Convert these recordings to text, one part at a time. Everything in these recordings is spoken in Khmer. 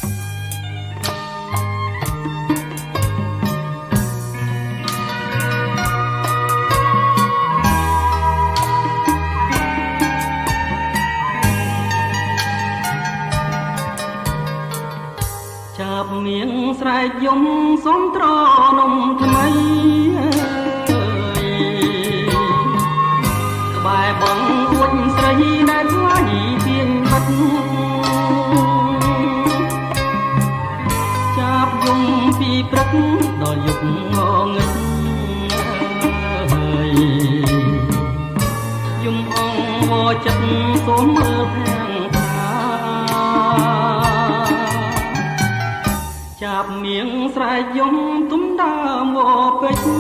ចាប់មៀងស្រែកយំសុំត្រនំថ្មីក្បែរបងអួចស្រីដែលថ្លៃទៀងបាត់ចាប់យំពីព្រឹកដល់យប់ងងឹតយំអងវចិត្តសូមមើលខាងចាប់មៀងស្រែកយំទុំដើមវពេជ្រ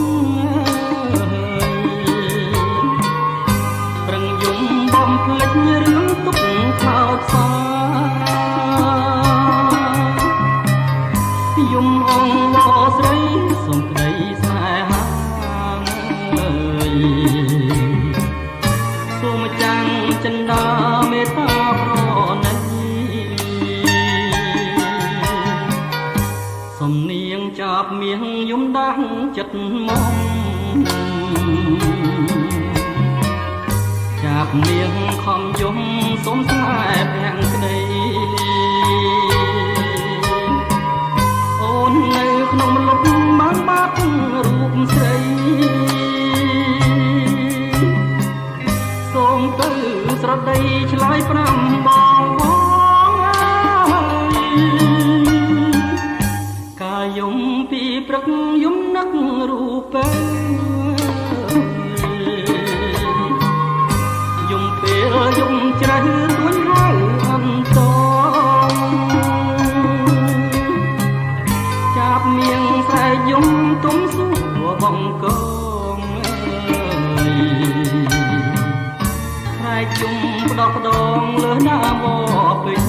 ប្រឹងយំបំភ្លេចរឿងទុកខោតសាយំអងវស្រីសូមក្តីស្នេហាសូមចាំងចិន្តាមេត្តាប្រណីសំនៀងចាប់មៀងយំដាស់ចិត្តមកចាប់មៀងខំយំសូមស្នេហ៍ភាំងក្តីអូននៅក្នុងលុបបានបាត់រូបស្រីសូមទៅស្រដីឆ្លើយប្រាំបងយំពីព្រឹកយំនឹករូបយំពេលយំជ្រៅទួញហៅអន្តងចាប់មៀងស្រែកយំទុំសួរបងកងស្រែកយំផ្ដោះផ្ដងលើណាមពេញ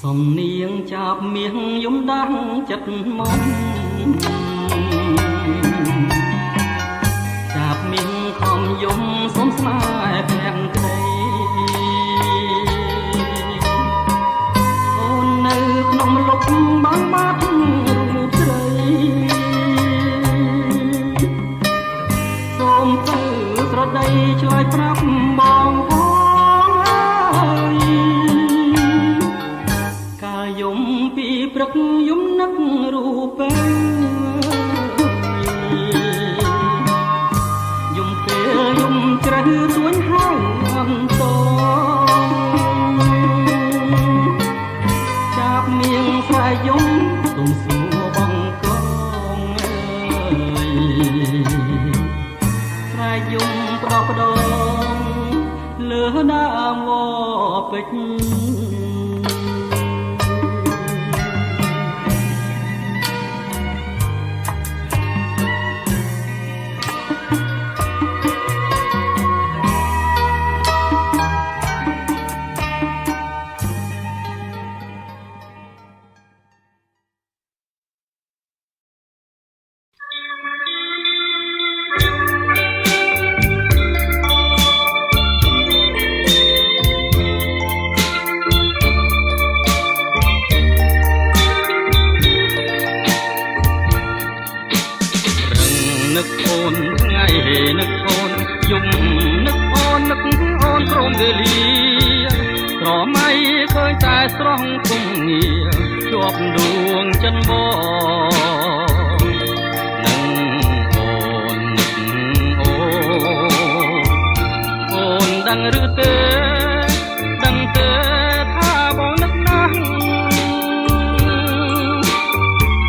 សំនៀងចាប់មៀងយំដាស់ចិត្តមកចាប់មៀងខំយំសូមស្នេហ៍ភាំងក្តីអូននៅក្នុងលុបបានបាត់រូបស្រីសូមទៅស្រដីឆ្លើយប្រាប់បងយំពីព្រឹកយំនឹករូបយំពេលយំជ្រៅទួញហៅអន្តងចាប់មៀងស្រែកយំទុំសួរបងកងស្រែកយំផ្ដោះផ្ដងលើដើមវពេជ្រនឹកអូនយំនឹកអូននឹកអូនព្រមវេលាក្រមៃឃើញតែស្រស់គង់ងារជាប់ដួងចិនបងនឹងអូននឹកអូនដឹងឬទេដឹងទេថាបងនឹកណាស់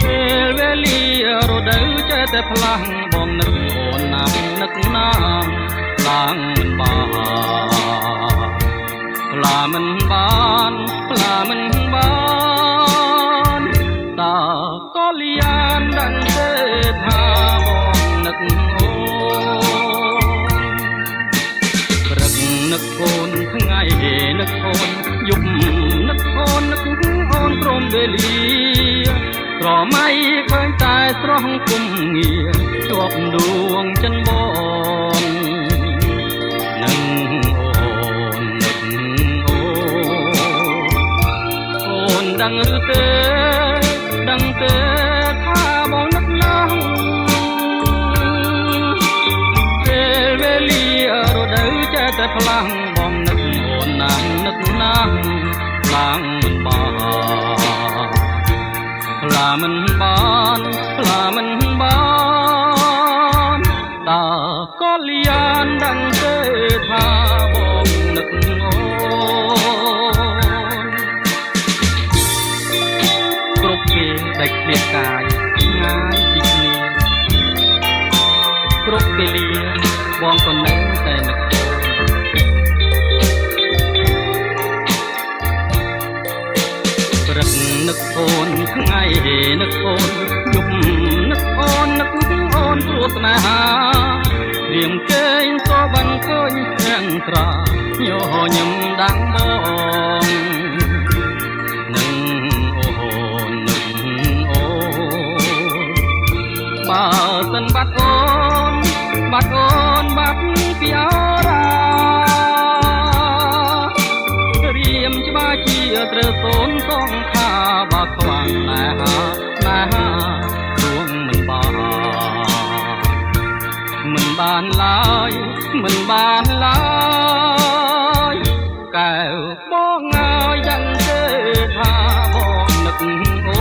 ពេលវេលារដូវចេះតែផ្លាស់បងនឹកអូនណាស់នឹកណាស់ឡើងមិនបានផ្លាម មិនបានផ្លាមិនបានតើក៏លៀនដឹងទេថាបងនឹកអូនព្រឹកនឹកអូនថ្ងៃនឹកអូនយប់នឹកអូននឹកអូនព្រមវេលាក្រមៃឃើញតែស្រស់គុំងារជាប់ដួងចិនបងនឹងអូនដឹងឬទេដឹងទេថាបងនឹកណាស់ពេលវេលារដូវចេះតែផ្លាំងបងនឹកអូនណាស់នឹកណាស់ខ្លាំងមិនបានផ្លាមិនបានផ្លាមិនបានតើក៏លៀនដឹងទេថាបងនឹកអូនគ្រប់គេដាច់ឃ្លាតកាយឆ្ងាយពីគ្នាគ្រប់ពេលលាបងក៏នៅតែនឹកព្រឹកនឹកអូនថ្ងៃនឹកអូនយប់នឹកអូននឹកអូនព្រោះស្នេហារៀងគេងក៏បានឃើញទាំងត្រាញញឹមដាំងបងនឹងអូននឹងអូនបើសិនបាត់អូនបាត់អូនបាត់ពីអរារៀមច្បាស់ជាត្រូវសូនសងខាបាក់ខ្វាំងណែហារួងមិនបានឡើយមិនបានឡើយកែវបងហើយដឹងទេថាបងនឹកអូ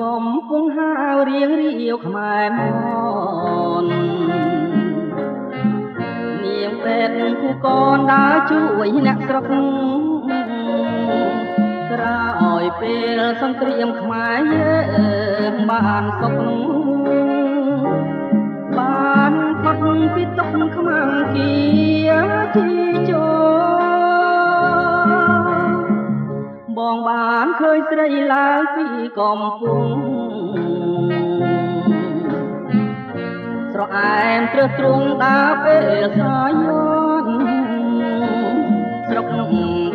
កំពុងហាវរៀងរាវខ្មែរមកនាងពេទ្យគូកនដើរជួយអ្នកស្រុកក្រោយពេលសង្គ្រាមខ្មែរយើងបានសុខបានផុតពីទុក្ខខ្មាំងគៀជីជោបងបានឃើញស្រីឡើងពីកំពុងស្រអែមត្រឹសទ្រង់ដើរពេលសាយនស្រុក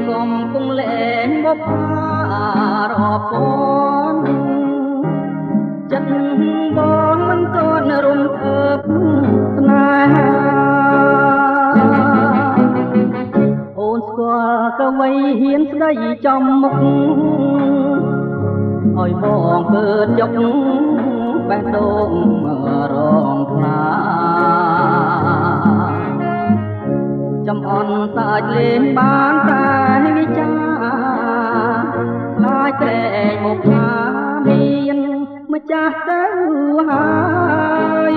កំពុងលែងបបរាប់ពាន់ចិត្តបងមិនទាន់រំភើបស្នេហាអូនស្គាល់កវីហ៊ានស្ដីចំមុខឲ្យបងកើតយកបេះដូងរងថ្លាចំអន់សាច់លេងបានតែវិចាខ្លាចក្រែងមកថាមានម្ចាស់ទៅហើយ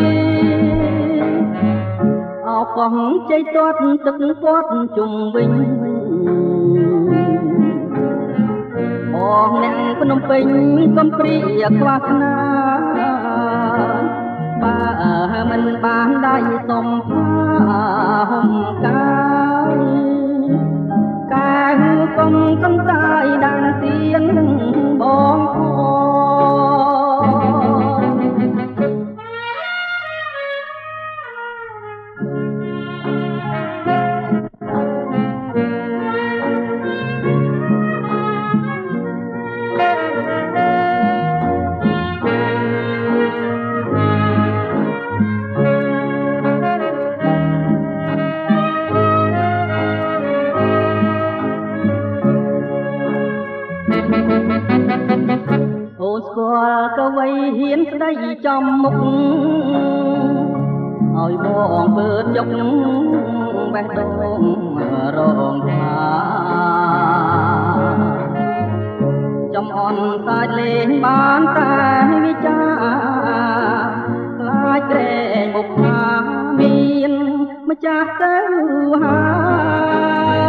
អោកងជ័យទាត់ទឹកពាត់ជុំវិញអងអ្នកភ្នំពេញកំព្រាខ្វះខ្នាបើមិនបានដៃសំផាហុំកាយកែវកុំកំតាយដានទៀនបងអូកវីហ៊ានស្ដីចំមុខឲ្យបងពើយកបេះដូងរងថ្លាចំអន់សាច់លេងបានតែវិចាខ្លាចក្រែងមុខថាមាន ម្ចាស់ទៅហើយ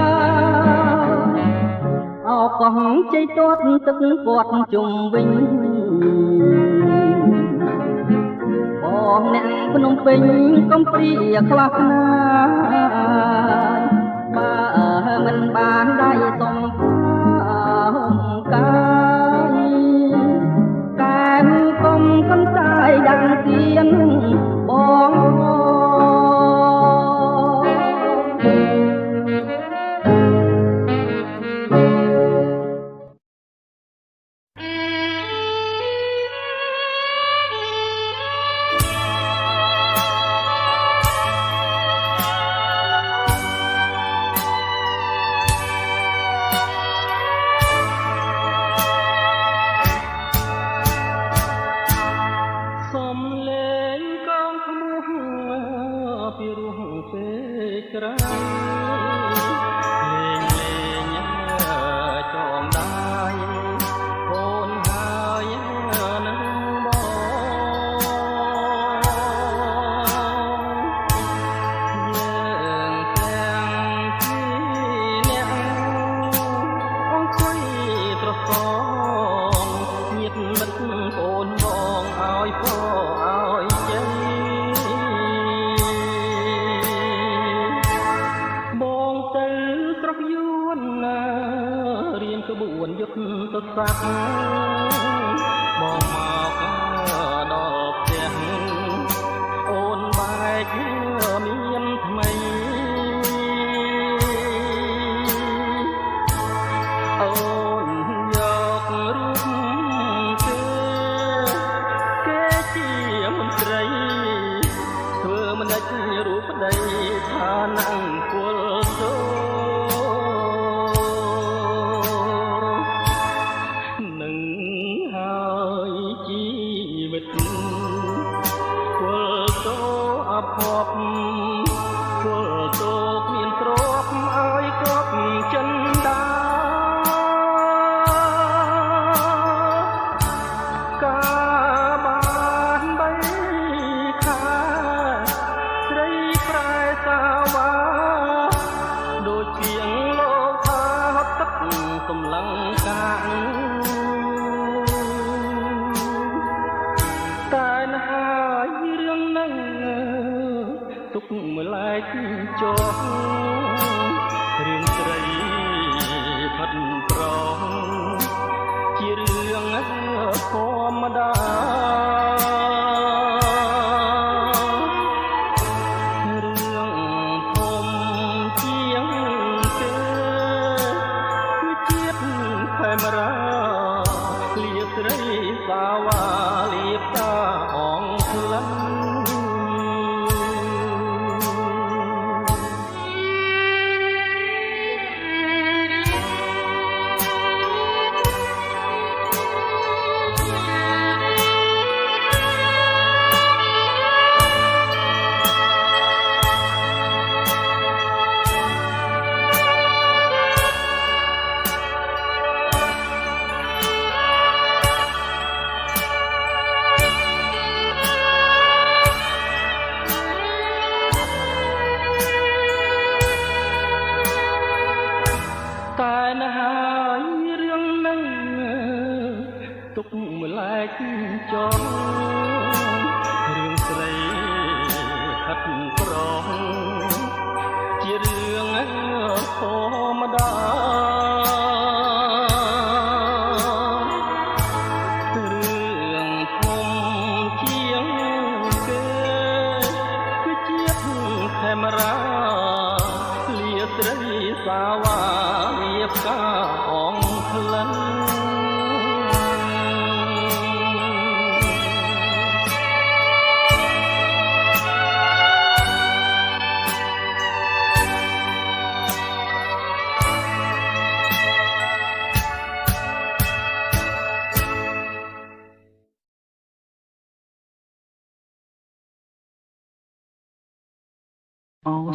អោកោះជ័យទាត់ទឹកពាត់ជុំវិញបងអ្នកភ្នំពេញកំព្រាខ្លះណាបើមិនបានដៃសុំកាយកែមកុំកន្តាយដាំទៀនបង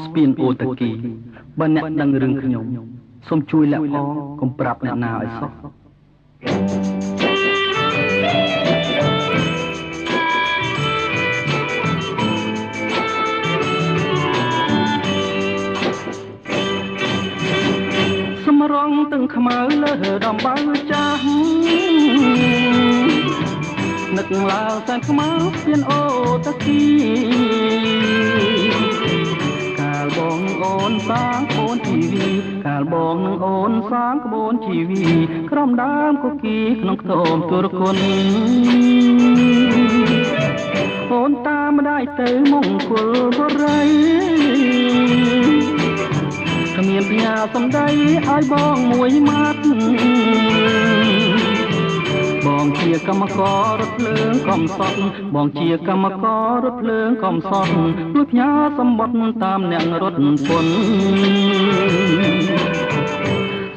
ស្ពានអូតាគីបើអ្នកដឹងរឿងខ្ញុំសូមជួយលាក់ផងកុំប្រាប់អ្នកណាឲ្យសោះ ទឹងខ្មៅលើដំបៅចាស់នឹកឡើងសែនខ្មៅស្ពានអូតគីកាលបងអូនសាងក្បូនជីវីកាលបងនឹងអូនសាងក្បូនជីវីក្រំដើមគគីក្នុងខ្ទមទុរគុណអូនតាមម្ដាយទៅមង្គលបុរីគ្មានផ្ញើសំដីឲ្យបងមួយម៉ាត់បងជាកម្មកររថភ្លើងកំសត់បងជាកម្មកររថភ្លើងកំសត់លួចផ្ញើសម្បត្តិតាមអ្នករត់ពន្ធ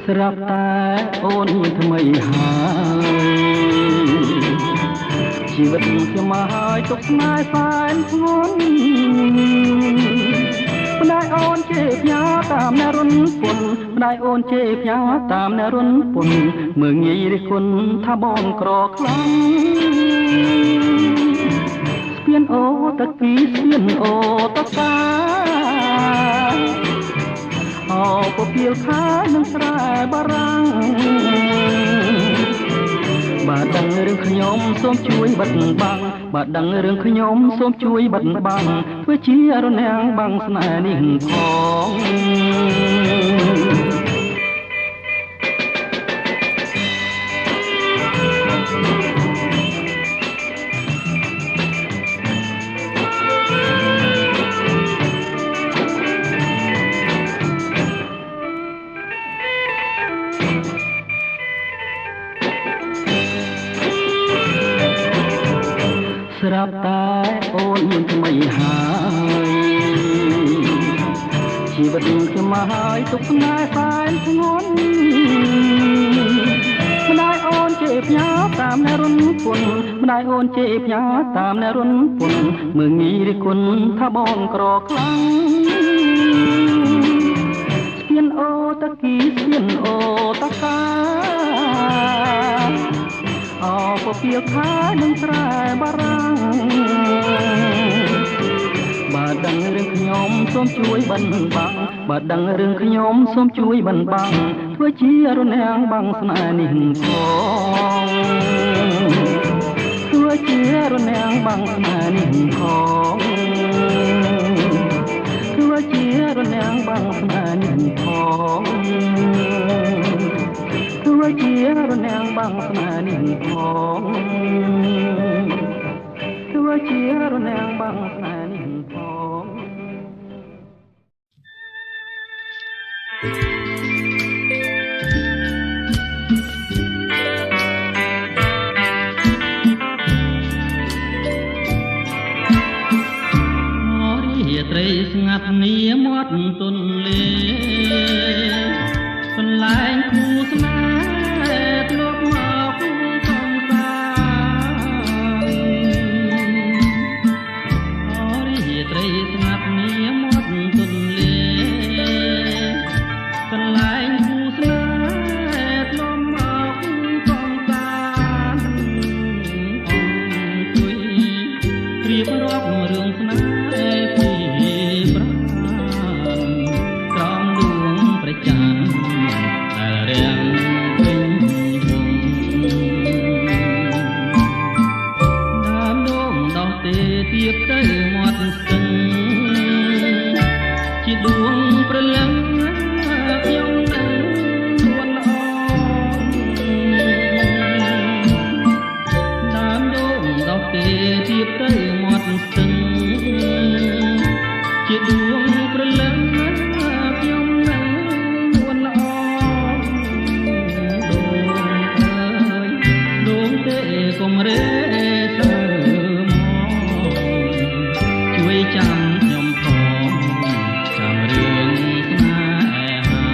ស្រាប់តែអូនមានថ្មីហើយជីវិតខ្ញុំមកហើយទុកស្នេហ៍សែនធ្ងន់ម្ដាយអូនជេរផ្ញើតាមអ្នករុនពន្ធម្ដាយអូនជេរផ្ញើតាមអ្នករុនពន្ធមើងងាយរិះគន់ថាបងក្រខ្លាំងស្ពានអូតគីស្ពានអូតកាអូពពៀលខានឹងស្រែបារាំងបើដឹងរឿងខ្ញុំសូមជួយបិទបាំងបើដឹងរឿងខ្ញុំសូមជួយបិទបាំងធ្វើជារនាំងបាំងស្នេហ៍នេះផងស្រាប់តែអូនមានថ្មីហើយជីវិតខ្ញុំមកហើយទុកស្នេហ៍សែនធ្ងន់ម្ដាយអូនជេរផ្ញើតាមអ្នករុនពន្ធម្ដាយអូនជេរផ្ញើតាមអ្នករុនពន្ធមើងងាយរិះគន់ថាបងក្រខ្លាំងស្ពានអូតគីស្ពានអូតកាអូពពៀលខានឹងស្រែបារាំងបើដឹងរឿងខ្ញុំសូមជួយបិណ្ឌបាំងបើដឹងរឿងខ្ញុំសូមជួយបិណ្ឌបាំងធ្វើជារនាំងបាំងស្នេហ៍នេះផងធ្វើជារនាំងបាំងស្នេហ៍នេះផងធ្វើជារនាំងបាំងស្នេហ៍នេះផងធ្វើជារនាំងបាំងស្នេហ៍នេះផងធ្វើជារនាំងបាំងស្នេហ៍នេះផងរាត្រីស្ងាត់នាមាត់ទន្លេកន្លែងគូស្នេហ៍ធ្លាប់មកកំសាន្តរាត្រីស្ងាត់នាមាត់ទន្លេកន្លែងគូស្នេហ៍ធ្លាប់មកកំសាន្តអង្គុយព្រៀបរាប់រឿងស្នេហ៍ទៅមាត់ស្ទឹងជាដួងព្រលឹងខ្ញុំនឹងនួនល្អដើមដូងដោះទេទៀបទៅមាត់ស្ទឹងជាដួងព្រលឹងខ្ញុំនឹងនួនល្អដូងទេកុំរេចាំខ្ញុំផងចាំរឿងស្នេហា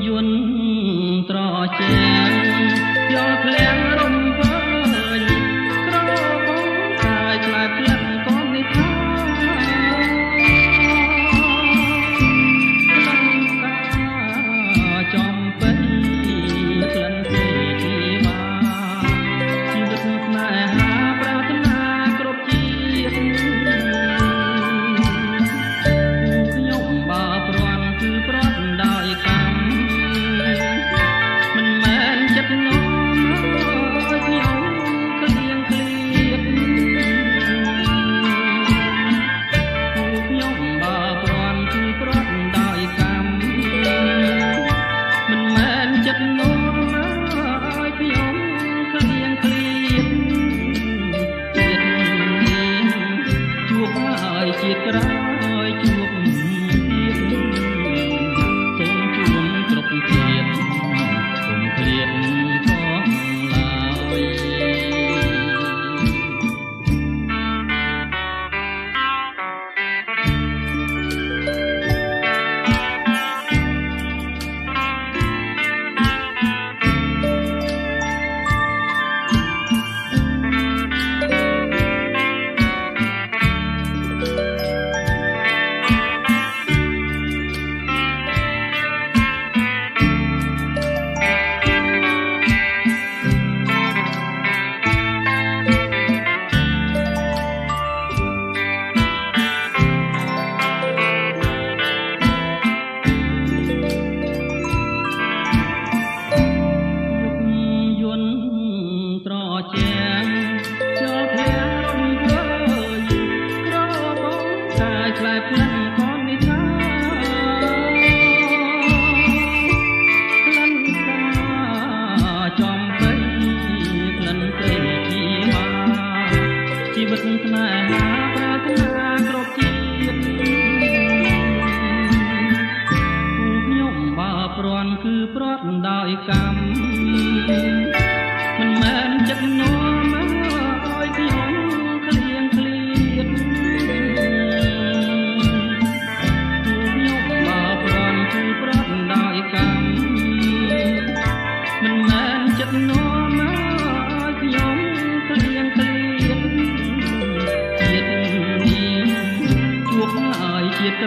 យន្តត្រជាយកក្លៀងរំវើយក្របងកាយឆ្លើយផ្លិតកូននេះថាចំពេញ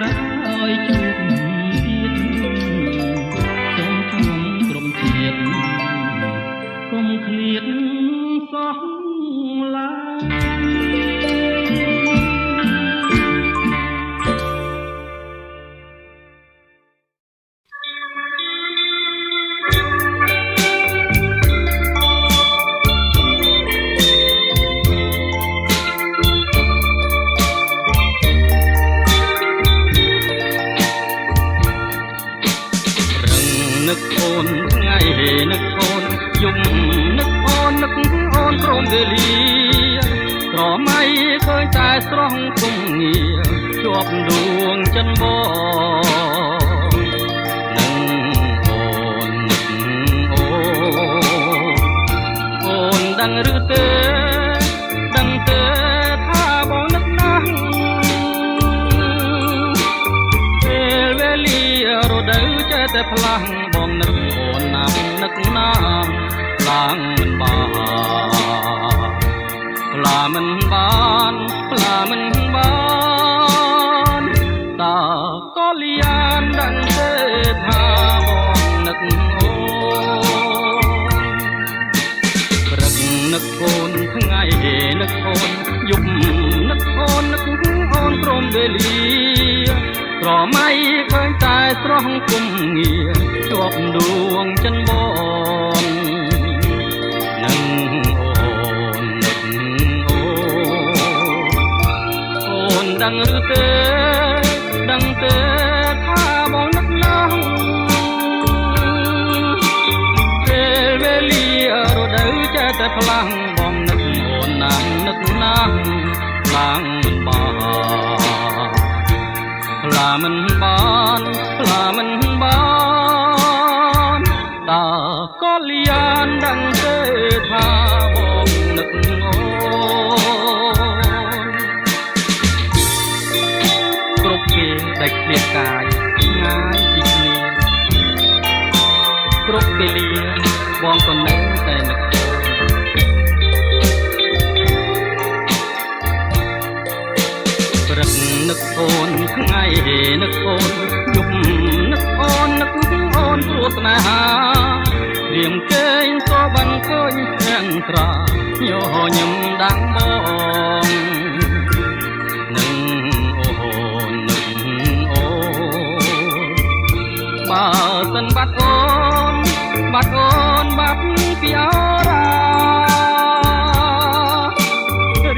ក្រោយជួបទៀតសូមជុំក្រុមជាតិកុំឃ្លាតសោះឡើនឹកអូនថ្ងៃនឹកអូនយំនឹកអូនព្រមវេលាក្រមៃឃើញតែស្រស់គុំងារជាប់ដួងចិនបងនឹងអូននឹកអូនដឹងឬទេដឹងទេថាបងនឹកណាស់ពេលវេលារដូវចេះតែផ្លាស់បងនឹកអូនណាស់នឹកណាស់ឡើងមិនបានតើក៏លៀនដឹងទេថាបងនឹកអូនព្រឹកនឹកអូនថ្ងៃនឹកអូនយប់នឹកអូនព្រមវេលាក្រមៃឃើញតែស្រស់គុំងារជាប់ដួងចិនបងនឹងដឹងឬទេដឹងទេថាបងនឹកណាស់ពេលវេលារដូវចេះតែផ្លាំងបងនឹកអូនណាស់នឹកណាស់ខ្លាំងមិនបានតើក៏លៀនដឹងទេថាបងនឹកអូនគ្រប់ពេលដែលឃ្លាតកាយងាយពីគ្នាគ្រប់ពេលលាបងក៏នៅតែនឹកព្រឹកនឹកអូនថ្ងៃនឹកអូនយប់នឹកអូនព្រោះស្នេហារៀងគេងក៏បានឃើញស្ងាត់ត្រាញញឹមដាំងបងនឹងអូនបើសិនបាត់អូនបាត់ពីអរា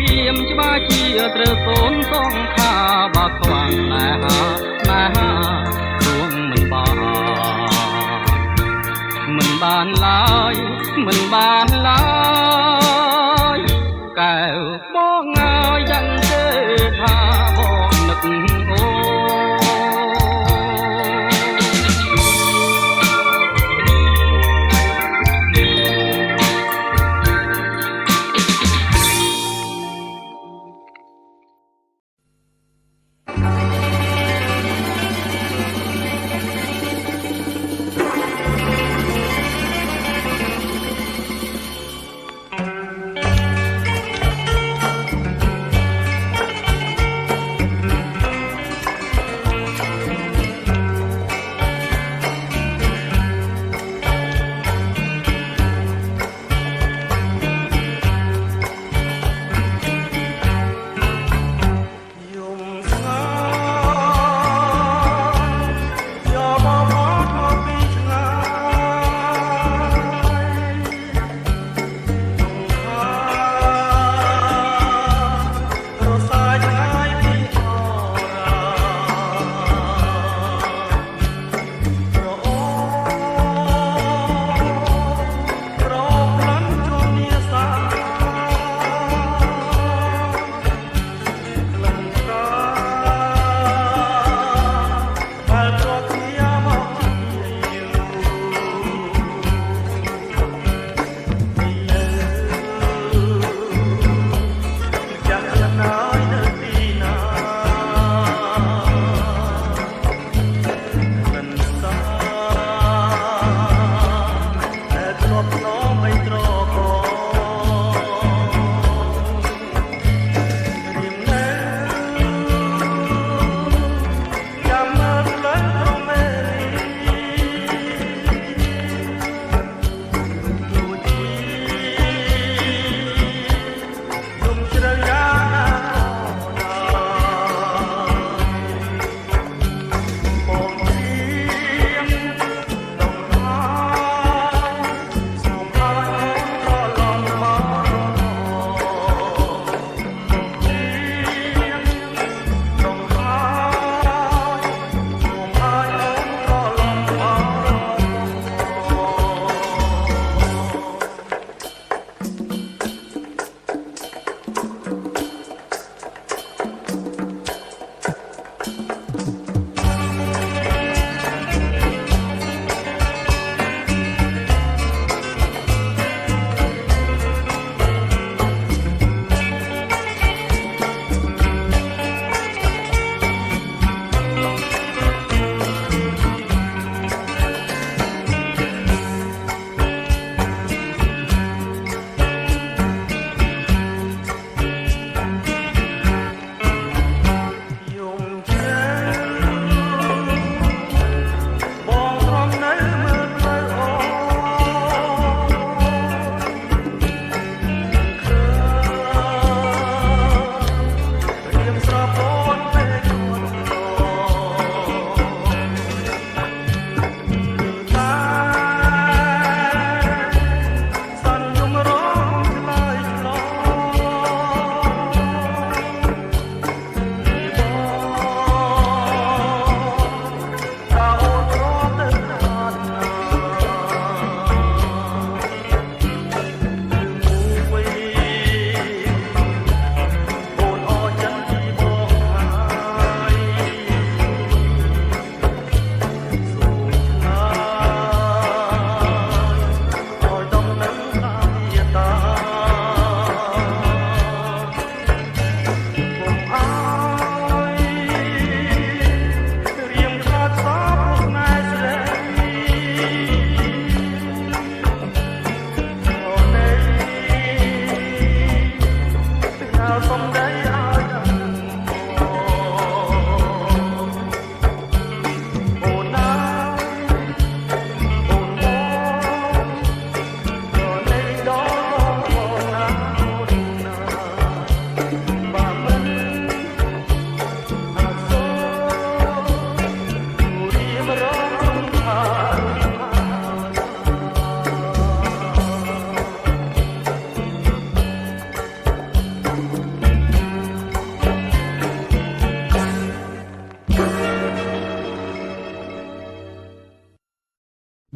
រៀមច្បាស់ជាត្រូវសូនសងខាបើខ្វាំងណែហារួងមិនបានឡើយកែវបងយ៉ាងទេថាបងនឹកអូ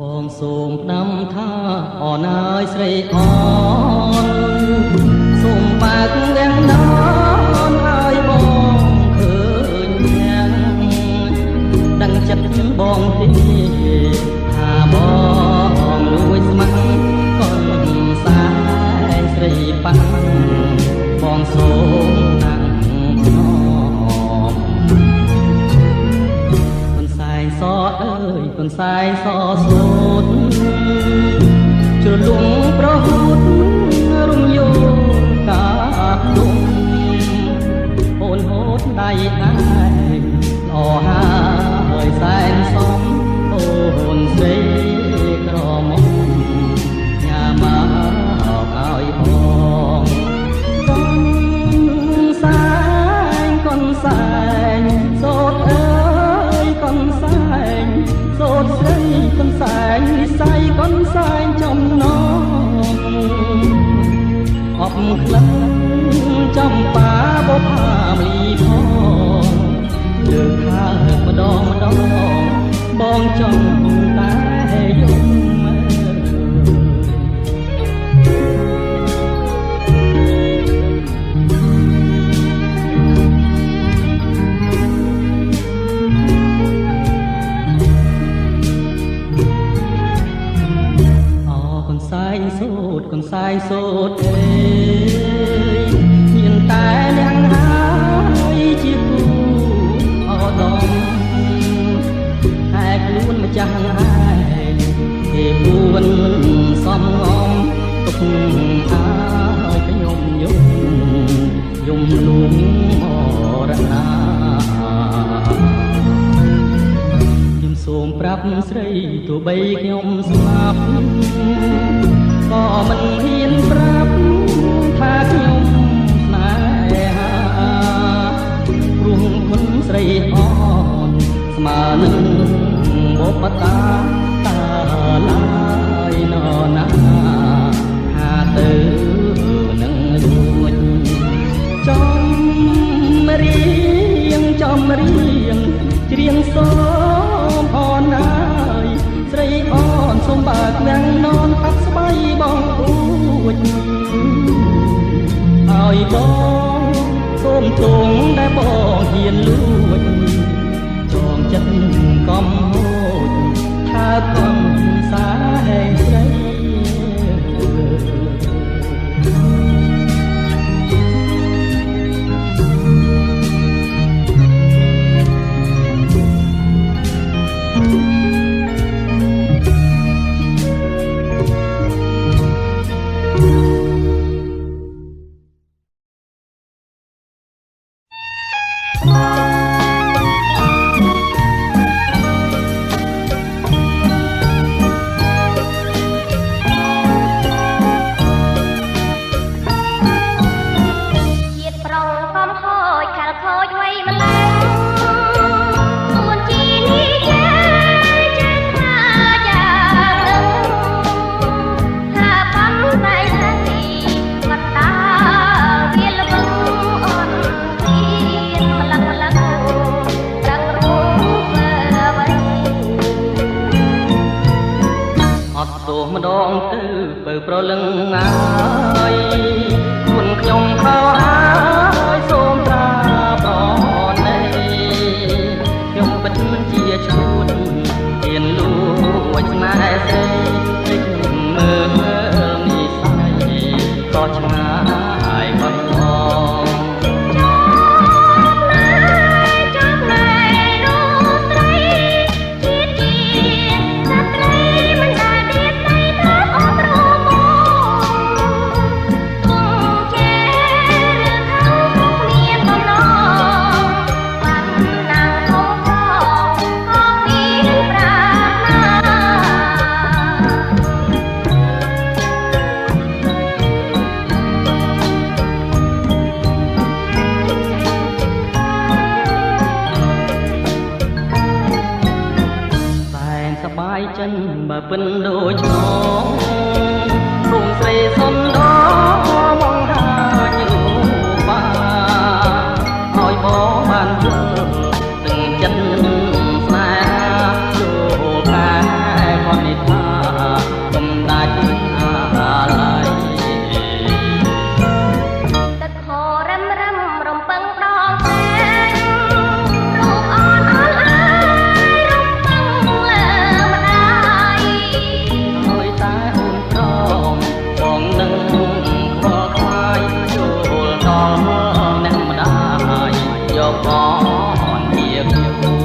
បងសូមផ្ដាំថាអូនអើយស្រីអូនសូមបើកវាំងណនឲ្យបងឃើញយ៉ាងដឹងចិត្តបងទេថាបងលួចស្មាំកូនសែងស្រីប៉ាំងបងសូមណាំភ្នំកូនសែងសអើយ កូនសែងសសូត្រជ្រលងប្រហូតរំយោកាទុំអូនហូតដៃឯងល្អហើយសែងសំអូនស្រីក្រមុំញ៉ាំមកឲ្យបងកូនសែងកូនសែងសូត្រអើយ កូនសែងសូត្រស្រីកូនសែងនិស័យកូនសែងចំណងអបក្លិនចំបាបុផាមលីផងលើកខាងម្ដងបងចង់តែយំ កូនសែងសូត្រអើយមានតែអ្នកហើយជាគូអដំតែខ្លួនម្ចាស់ឯងទេពួនសំងំទុកឲ្យខ្ញុំយំលួងមរណាខ្ញុំសូមប្រាប់ស្រីទោះបីខ្ញុំស្លាប់ ក៏មិនហ៊ានប្រាប់ថាខ្ញុំស្នេហាព្រោះគុណស្រីអូនស្មើនឹងបុព្វតាតាឡើយនរណាថាទៅនឹងរួចចំរៀងច្រៀងសូមអូនអើយស្រីអូនសូមបើកវាំងននផាត់ស្បៃបងអួចឲ្យបងសូមទងដែលបងហ៊ានលួចចងចិត្តកំហូចថាកូនសែងស្រី ប្រលឹងហើយគុណខ្ញុំខោហើយសូមត្រាបននេះខ្ញុំពិតមិនជាឈួតហ៊ានលួចស្នេហ៍ស្រីពេកមើលនិស័យក៏ឆ្ងាយបាត់បង់ ក ពិនដូចឆ្ងរូងស្រីសុនដមកហាញរូបាឲ្យបងបានយល់ទឹកចិត្តស្នេហាចូលកាគាត់នេះថាកំដាច់អាឡ័យទឹកខរឹមរឹមរំពឹងដងផ្សេងរូបអនអនអើយរំពឹងលើម្ដាយហើយតែអូនព្រមបងនឹងខ្វល់ខ្វាយចូលដល់អ្នកម្ដាយយកបងជាគូ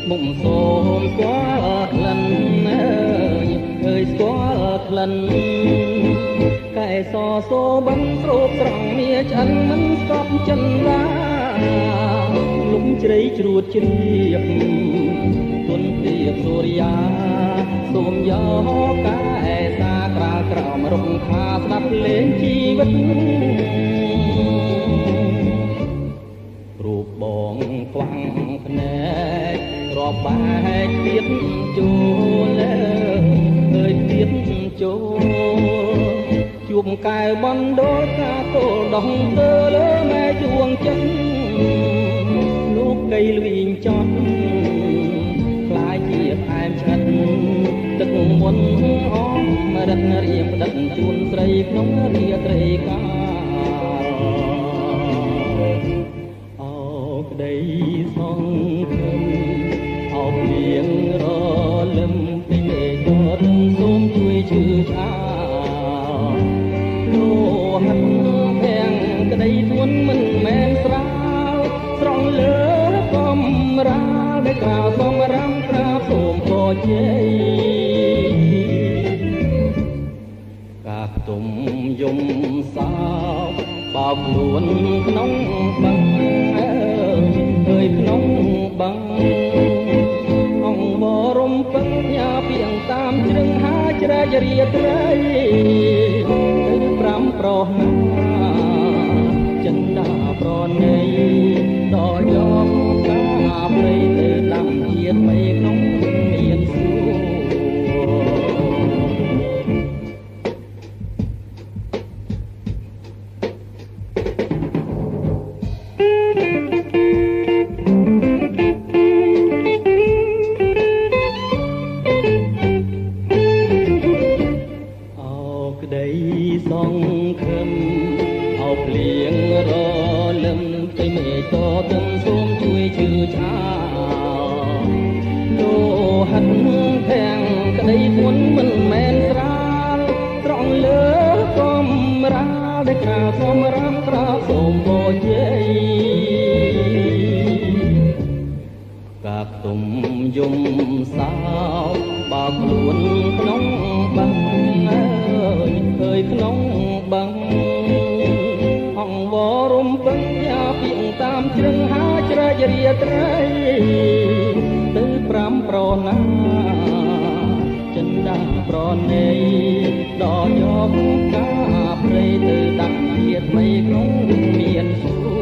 មុំសូមស្គាល់ក្លិនអើយស្គា លិនកែសសូបិនស្រោបស្រង់មាឆ្អិនមិនស្កប់ចិនឡាលំជ្រៃជ្រួតជ្រាបទុនទៀបសូរិយាសូមយកកែសាក្រាលក្រោមរំខាស្ដាប់លេងជីវិតរូបបងខ្វាំងភ្នែករាប់បែកទៀតចូលអើយទៀតចូលជួបកែវបណ្ដោលកាទល់ដងទៅលើម៉ែជួងចិត្តលោកកៃលវិញចត់ខ្លាយជាផ្អែមឆ្អិតទឹកមុនអមរិទ្ធរៀងផ្ដិតជួនស្រីក្នុងរាត្រីកាអោក្ដីសង្ឃឹមអោព្រៀងរលឹមពីមេឃរឹងសូមជួយជឿឆាលោហិនភាំងក្ដីទួនមិនមែនស្រាលស្រង់លើកំរាលដែលក្រៅសំរាំក្រាបសូមពរជ័យកាទុំយំសោកបោកខ្លួនក្នុងបឹងអើយក្នុងបឹងអង្គបរំពឹងញ៉ាពីងតាមជ្រឹងហាជ្រែករាត្រីទៅប្រាំប្រោះណាចិនដាប្រណីដល់យកកាព្រៃទៅដាំជាតិបីក្នុងមានសួរក្ដីសង្ឃឹមអោភ្លៀងរលឹមទៅមេឃតទឹមសូមជួយជឿឆាលោហិនភាំងក្ដីធ្ងន់មិនមែនស្រាលត្រង់លើកំរាលដែលក្រៅសំរាមក្រៅសូមពរជ័យកាកទុំយំសោកបោកខ្លួនក្នុងបឹងអើយក្នុងបឹងអង្គវរំពឹងយ៉ាពីងតាមជ្រឹងហាជ្រែករាត្រីទៅប្រាំប្រណាចិនដាប្រណីដល់យកកាព្រៃទៅដាក់ជាតិបីក្នុងមានសួរ